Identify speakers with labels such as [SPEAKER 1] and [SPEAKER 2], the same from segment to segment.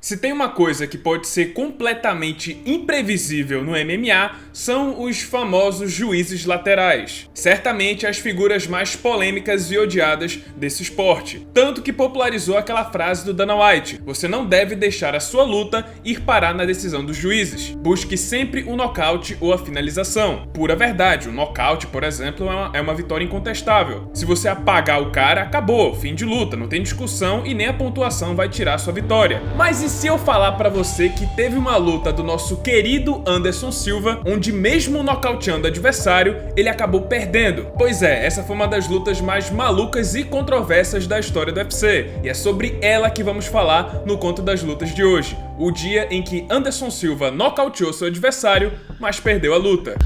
[SPEAKER 1] Se tem uma coisa que pode ser completamente imprevisível no MMA, são os famosos juízes laterais. Certamente as figuras mais polêmicas e odiadas desse esporte. Tanto que popularizou aquela frase do Dana White: você não deve deixar a sua luta ir parar na decisão dos juízes. Busque sempre o nocaute ou a finalização. Pura verdade, o nocaute, por exemplo, é uma vitória incontestável. Se você apagar o cara, acabou, fim de luta, não tem discussão e nem a pontuação vai tirar a sua vitória. Mas e se eu falar pra você que teve uma luta do nosso querido Anderson Silva, onde mesmo nocauteando o adversário, ele acabou perdendo? Pois é, essa foi uma das lutas mais malucas e controversas da história do UFC, e é sobre ela que vamos falar no Conto das Lutas de hoje, o dia em que Anderson Silva nocauteou seu adversário, mas perdeu a luta.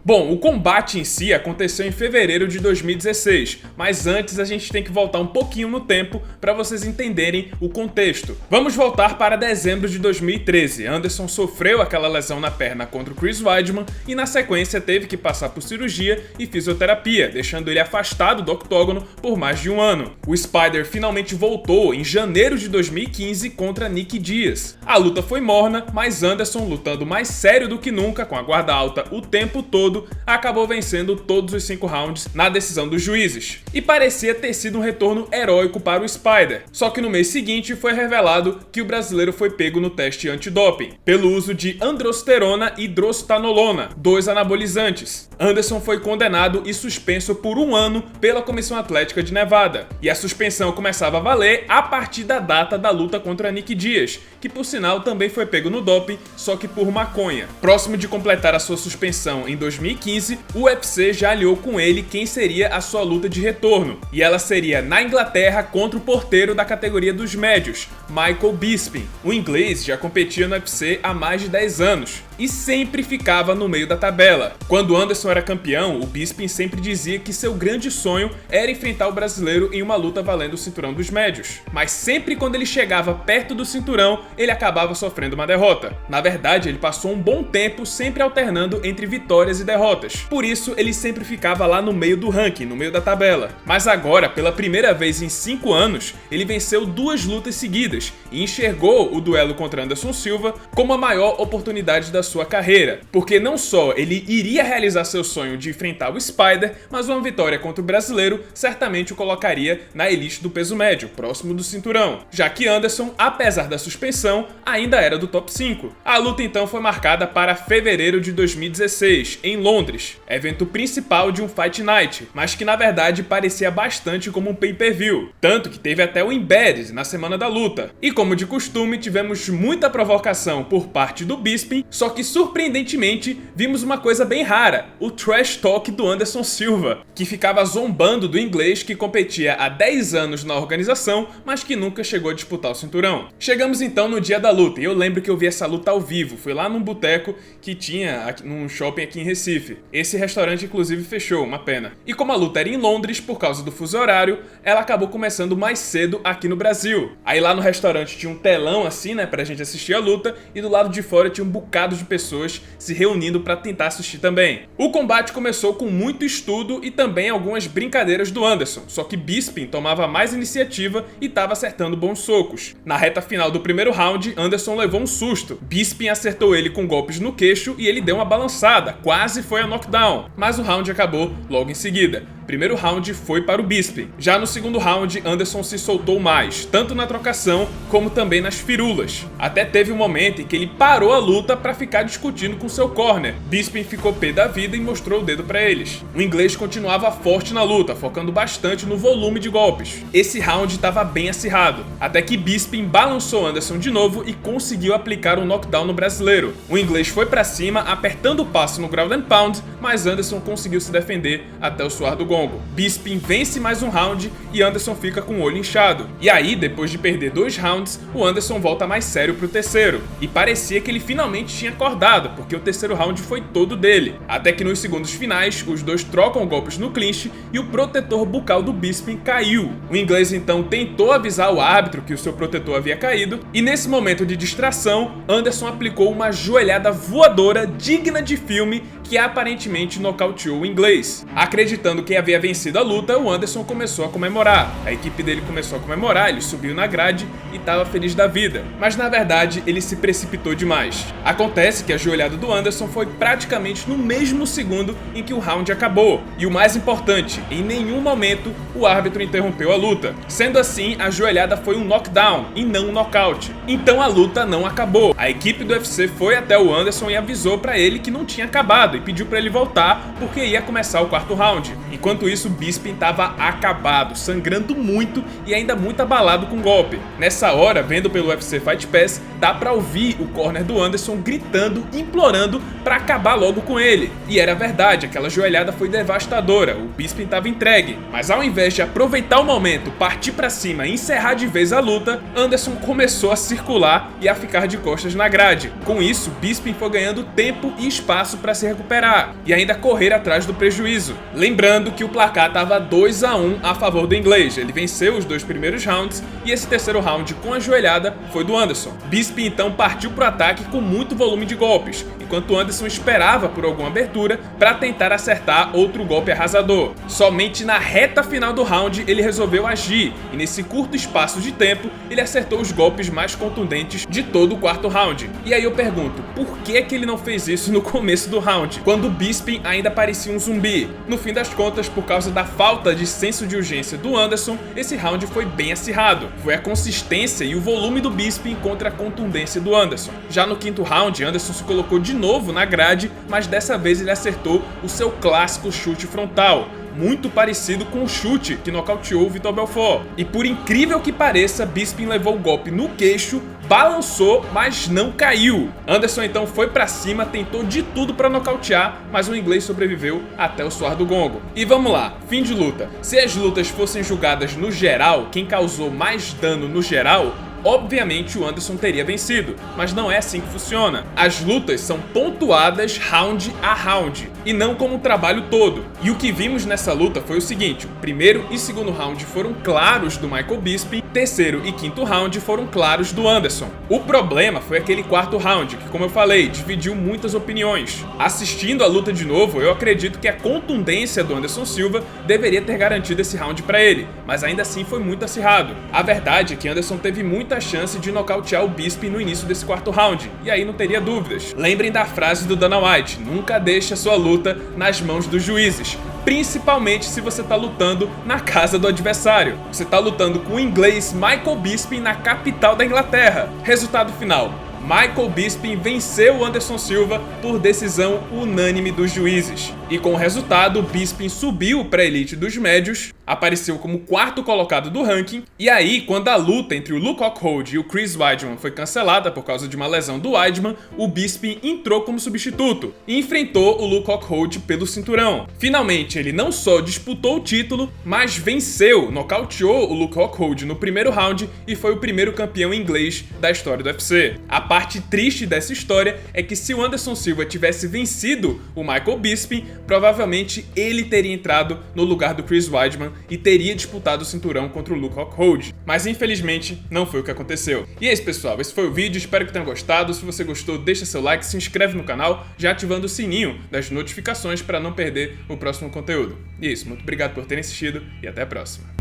[SPEAKER 1] Bom, o combate em si aconteceu em fevereiro de 2016, mas antes a gente tem que voltar um pouquinho no tempo para vocês entenderem o contexto. Vamos voltar para dezembro de 2013. Anderson sofreu aquela lesão na perna contra o Chris Weidman e na sequência teve que passar por cirurgia e fisioterapia, deixando ele afastado do octógono por mais de um ano. O Spider finalmente voltou em janeiro de 2015 contra Nick Diaz. A luta foi morna, mas Anderson, lutando mais sério do que nunca, com a guarda alta o tempo todo, acabou vencendo todos os 5 rounds na decisão dos juízes. E parecia ter sido um retorno heróico para o Spider. Só que no mês seguinte foi revelado que o brasileiro foi pego no teste antidoping, pelo uso de androsterona e drostanolona, 2 anabolizantes. Anderson foi condenado e suspenso por 1 ano pela Comissão Atlética de Nevada. E a suspensão começava a valer a partir da data da luta contra Nick Diaz, que por sinal também foi pego no doping, só que por maconha. Próximo de completar a sua suspensão em 2015, o UFC já alinhou com ele quem seria a sua luta de retorno, e ela seria na Inglaterra contra o porteiro da categoria dos médios, Michael Bisping. O inglês já competia no UFC há mais de 10 anos e sempre ficava no meio da tabela. Quando Anderson era campeão, o Bisping sempre dizia que seu grande sonho era enfrentar o brasileiro em uma luta valendo o cinturão dos médios, mas sempre quando ele chegava perto do cinturão, ele acabava sofrendo uma derrota. Na verdade, ele passou um bom tempo sempre alternando entre vitórias e derrotas, por isso ele sempre ficava lá no meio do ranking, no meio da tabela. Mas agora, pela primeira vez em 5 anos, ele venceu 2 lutas seguidas e enxergou o duelo contra Anderson Silva como a maior oportunidade da sua carreira, porque não só ele iria realizar seu sonho de enfrentar o Spider, mas uma vitória contra o brasileiro certamente o colocaria na elite do peso médio, próximo do cinturão, já que Anderson, apesar da suspensão, ainda era do top 5. A luta então foi marcada para fevereiro de 2016, em Londres, evento principal de um Fight Night, mas que na verdade parecia bastante como um pay-per-view, tanto que teve até o Embedded na semana da luta. E como de costume, tivemos muita provocação por parte do Bisping, só que surpreendentemente vimos uma coisa bem rara, o trash talk do Anderson Silva, que ficava zombando do inglês que competia há 10 anos na organização, mas que nunca chegou a disputar o cinturão. Chegamos então no dia da luta, e eu lembro que eu vi essa luta ao vivo, fui lá num boteco que tinha num shopping aqui em Recife. Esse restaurante inclusive fechou, uma pena. E como a luta era em Londres, por causa do fuso horário, ela acabou começando mais cedo aqui no Brasil. Aí lá no restaurante tinha um telão assim, né, pra gente assistir a luta, e do lado de fora tinha um bocado de pessoas se reunindo pra tentar assistir também. O combate começou com muito estudo e também algumas brincadeiras do Anderson, só que Bisping tomava mais iniciativa e tava acertando bons socos. Na reta final do primeiro round, Anderson levou um susto. Bisping acertou ele com golpes no queixo e ele deu uma balançada, quase foi a knockdown, mas o round acabou logo em seguida. Primeiro round foi para o Bisping. Já no segundo round, Anderson se soltou mais, tanto na trocação como também nas firulas. Até teve um momento em que ele parou a luta para ficar discutindo com seu corner. Bisping ficou pé da vida e mostrou o dedo para eles. O inglês continuava forte na luta, focando bastante no volume de golpes. Esse round estava bem acirrado, até que Bisping balançou Anderson de novo e conseguiu aplicar um knockdown no brasileiro. O inglês foi para cima, apertando o passo no ground and pound, mas Anderson conseguiu se defender até o suar do gongo. Bisping vence mais um round e Anderson fica com o olho inchado. E aí, depois de perder 2 rounds, o Anderson volta mais sério pro terceiro. E parecia que ele finalmente tinha acordado, porque o terceiro round foi todo dele. Até que nos segundos finais, os dois trocam golpes no clinch e o protetor bucal do Bisping caiu. O inglês então tentou avisar o árbitro que o seu protetor havia caído, e nesse momento de distração, Anderson aplicou uma joelhada voadora digna de filme que aparentemente nocauteou o inglês. Acreditando que havia vencido a luta, o Anderson começou a comemorar. A equipe dele começou a comemorar, ele subiu na grade e estava feliz da vida. Mas na verdade, ele se precipitou demais. Acontece que a joelhada do Anderson foi praticamente no mesmo segundo em que o round acabou. E o mais importante, em nenhum momento o árbitro interrompeu a luta. Sendo assim, a joelhada foi um knockdown e não um nocaute. Então a luta não acabou. A equipe do UFC foi até o Anderson e avisou pra ele que não tinha acabado e pediu pra ele voltar porque ia começar o quarto round. Enquanto isso, Bisping estava acabado, sangrando muito e ainda muito abalado com o golpe. Nessa hora, vendo pelo UFC Fight Pass, dá pra ouvir o corner do Anderson gritando, implorando pra acabar logo com ele. E era verdade, aquela joelhada foi devastadora, o Bisping estava entregue. Mas ao invés de aproveitar o momento, partir pra cima e encerrar de vez a luta, Anderson começou a circular e a ficar de costas na grade. Com isso, Bisping foi ganhando tempo e espaço para se recuperar e ainda correr atrás do prejuízo. Lembrando que o placar estava 2-1 a favor do inglês, ele venceu os 2 primeiros rounds e esse terceiro round com a joelhada foi do Anderson. Bisping então partiu para o ataque com muito volume de golpes, enquanto Anderson esperava por alguma abertura para tentar acertar outro golpe arrasador. Somente na reta final do round ele resolveu agir e nesse curto espaço de tempo ele acertou os golpes mais contundentes de todo o quarto round. E aí eu pergunto, por que ele não fez isso no começo do round, quando o Bisping ainda parecia um zumbi? No fim das contas, por causa da falta de senso de urgência do Anderson, esse round foi bem acirrado. Foi a consistência e o volume do Bisping contra a contundência do Anderson. Já no quinto round, Anderson se colocou de novo na grade, mas dessa vez ele acertou o seu clássico chute frontal, muito parecido com o chute que nocauteou o Vitor Belfort. E por incrível que pareça, Bisping levou o golpe no queixo, balançou, mas não caiu. Anderson então foi pra cima, tentou de tudo pra nocautear, mas o inglês sobreviveu até o soar do gongo. E vamos lá, fim de luta. Se as lutas fossem julgadas no geral, quem causou mais dano no geral, obviamente o Anderson teria vencido, mas não é assim que funciona. As lutas são pontuadas round a round, e não como um trabalho todo. E o que vimos nessa luta foi o seguinte: o primeiro e segundo round foram claros do Michael Bisping, terceiro e quinto round foram claros do Anderson. O problema foi aquele quarto round, que, como eu falei, dividiu muitas opiniões. Assistindo a luta de novo, eu acredito que a contundência do Anderson Silva deveria ter garantido esse round pra ele, mas ainda assim foi muito acirrado. A verdade é que Anderson teve muita chance de nocautear o Bisping no início desse quarto round, e aí não teria dúvidas. Lembrem da frase do Dana White: nunca deixe a sua luta nas mãos dos juízes, principalmente se você tá lutando na casa do adversário. Você tá lutando com o inglês Michael Bisping na capital da Inglaterra. Resultado final: Michael Bisping venceu o Anderson Silva por decisão unânime dos juízes. E com o resultado, Bisping subiu para a elite dos médios, apareceu como quarto colocado do ranking, e aí, quando a luta entre o Luke Rockhold e o Chris Weidman foi cancelada por causa de uma lesão do Weidman, o Bisping entrou como substituto e enfrentou o Luke Rockhold pelo cinturão. Finalmente, ele não só disputou o título, mas venceu, nocauteou o Luke Rockhold no primeiro round e foi o primeiro campeão inglês da história do UFC. A parte triste dessa história é que se o Anderson Silva tivesse vencido o Michael Bisping, provavelmente ele teria entrado no lugar do Chris Weidman e teria disputado o cinturão contra o Luke Rockhold. Mas infelizmente não foi o que aconteceu. E é isso, pessoal, esse foi o vídeo, espero que tenham gostado. Se você gostou, deixa seu like, se inscreve no canal, já ativando o sininho das notificações para não perder o próximo conteúdo. E é isso, muito obrigado por terem assistido e até a próxima.